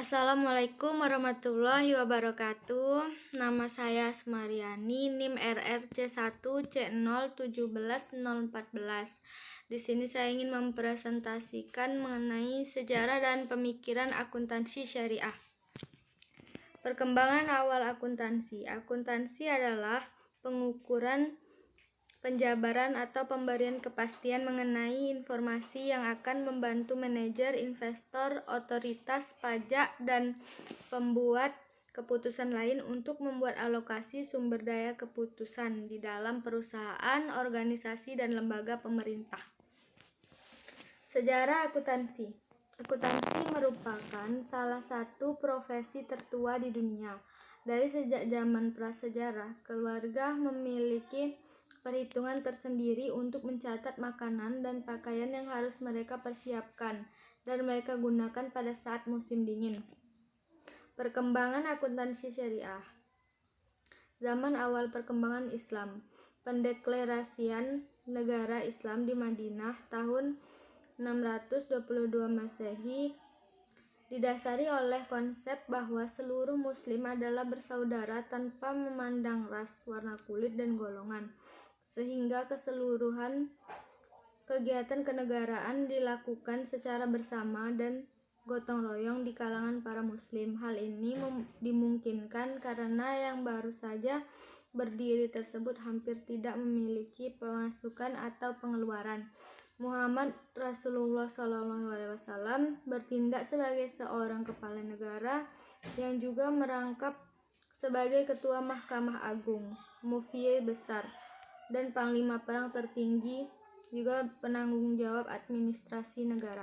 Assalamualaikum warahmatullahi wabarakatuh. Nama saya Asmariani, NIM RRC1C017014. Di sini saya ingin mempresentasikan mengenai sejarah dan pemikiran akuntansi syariah. Perkembangan awal akuntansi. Akuntansi adalah pengukuran, penjabaran atau pemberian kepastian mengenai informasi yang akan membantu manajer, investor, otoritas pajak, dan pembuat keputusan lain untuk membuat alokasi sumber daya keputusan di dalam perusahaan, organisasi, dan lembaga pemerintah. Sejarah akuntansi. Akuntansi merupakan salah satu profesi tertua di dunia. Dari sejak zaman prasejarah, keluarga memiliki perhitungan tersendiri untuk mencatat makanan dan pakaian yang harus mereka persiapkan dan mereka gunakan pada saat musim dingin. Perkembangan akuntansi syariah. Zaman awal perkembangan Islam. Pendeklarasian negara Islam di Madinah tahun 622 Masehi didasari oleh konsep bahwa seluruh muslim adalah bersaudara tanpa memandang ras, warna kulit, dan golongan, sehingga keseluruhan kegiatan kenegaraan dilakukan secara bersama dan gotong royong di kalangan para muslim. Hal ini dimungkinkan karena yang baru saja berdiri tersebut hampir tidak memiliki pemasukan atau pengeluaran. Muhammad Rasulullah SAW bertindak sebagai seorang kepala negara yang juga merangkap sebagai ketua Mahkamah Agung, mufti besar, dan panglima perang tertinggi, juga penanggung jawab administrasi negara.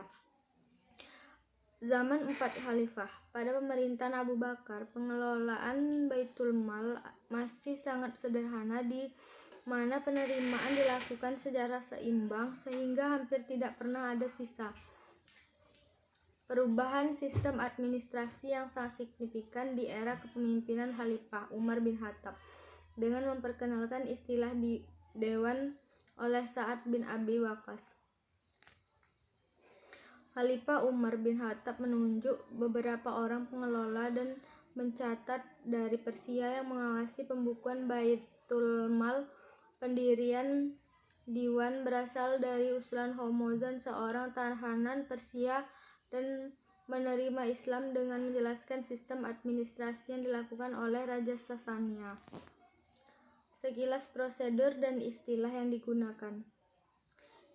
Zaman 4 Khalifah. Pada pemerintahan Abu Bakar, pengelolaan Baitul Mal masih sangat sederhana di mana penerimaan dilakukan secara seimbang sehingga hampir tidak pernah ada sisa. Perubahan sistem administrasi yang sangat signifikan di era kepemimpinan Khalifah Umar bin Khattab dengan memperkenalkan istilah di Dewan oleh Sa'ad bin Abi Waqqas. Khalifah Umar bin Khattab menunjuk beberapa orang pengelola dan mencatat dari Persia yang mengawasi pembukuan Baitul Mal. Pendirian Diwan berasal dari usulan Hormozan, seorang tahanan Persia, dan menerima Islam dengan menjelaskan sistem administrasi yang dilakukan oleh Raja Sasania. Sekilas prosedur dan istilah yang digunakan.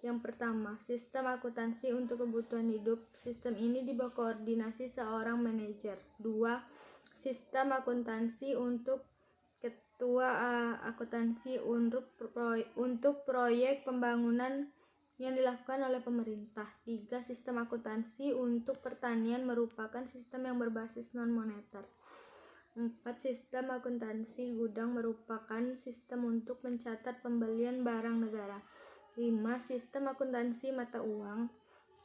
Yang pertama, sistem akuntansi untuk kebutuhan hidup. Sistem ini di bawah koordinasi seorang manajer. 2. Sistem akuntansi untuk ketua akuntansi untuk proyek pembangunan yang dilakukan oleh pemerintah. 3. Sistem akuntansi untuk pertanian merupakan sistem yang berbasis non-moneter. 4. Sistem akuntansi gudang merupakan sistem untuk mencatat pembelian barang negara. 5. Sistem akuntansi mata uang.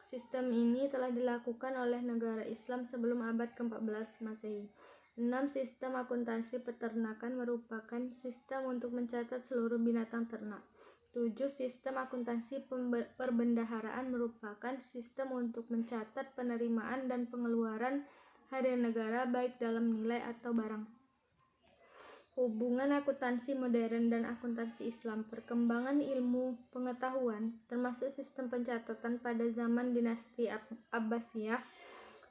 Sistem ini telah dilakukan oleh negara Islam sebelum abad ke-14 Masehi. 6. Sistem akuntansi peternakan merupakan sistem untuk mencatat seluruh binatang ternak. 7. Sistem akuntansi perbendaharaan merupakan sistem untuk mencatat penerimaan dan pengeluaran harian negara baik dalam nilai atau barang. Hubungan akuntansi modern dan akuntansi Islam. Perkembangan ilmu pengetahuan, termasuk sistem pencatatan pada zaman dinasti Abbasiyah,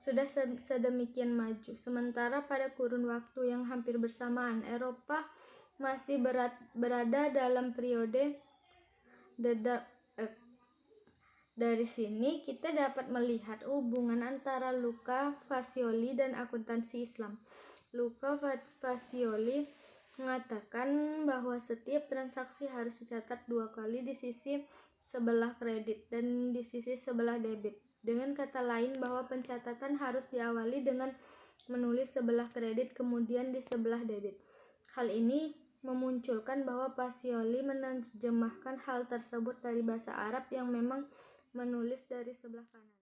sudah sedemikian maju. Sementara pada kurun waktu yang hampir bersamaan, Eropa masih berada dalam periode The Dark Age. Dari sini kita dapat melihat hubungan antara Luca Pacioli dan akuntansi Islam. Luca Pacioli mengatakan bahwa setiap transaksi harus dicatat 2 kali di sisi sebelah kredit dan di sisi sebelah debit. Dengan kata lain, bahwa pencatatan harus diawali dengan menulis sebelah kredit kemudian di sebelah debit. Hal ini memunculkan bahwa Pacioli menerjemahkan hal tersebut dari bahasa Arab yang memang menulis dari sebelah kanan.